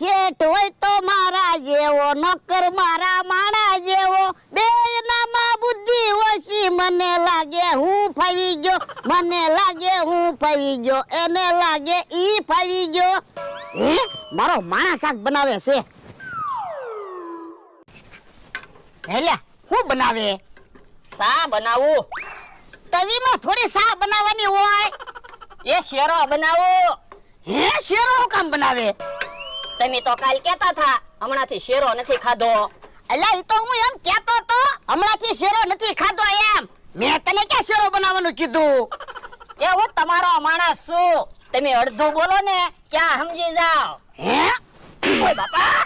શેઠ હોય તો મારા જેવો, નોકર મારા માણા જેવો, બેયનામાં બુદ્ધિ ઓછી. મને લાગે હું ફાવી ગયો, મને લાગે હું ફાવી ગયો, એને લાગે ઈ ફાવી ગયો. હે, મારો માણા કાક બનાવે છે. હેલા શું બનાવે? સા બનાવું. તવીમાં થોડી સા બનાવવાની હોય. એ શેરો બનાવું. હે, શેરો શું કામ બનાવે? તમે તો કાલ કેતા થા હમણાંથી શેરો નથી ખાધો. અલ્યા ઈ તો હું એમ કહેતો તો, હમણાંથી શેરો નથી ખાધો એમ. મેં તને ક્યાં શેરો બનાવવાનું કીધું? એ હું તમારો માણસ છું, તમે અડધું બોલો ને ક્યાં સમજી જાઓ. હે, ઓય બાપા.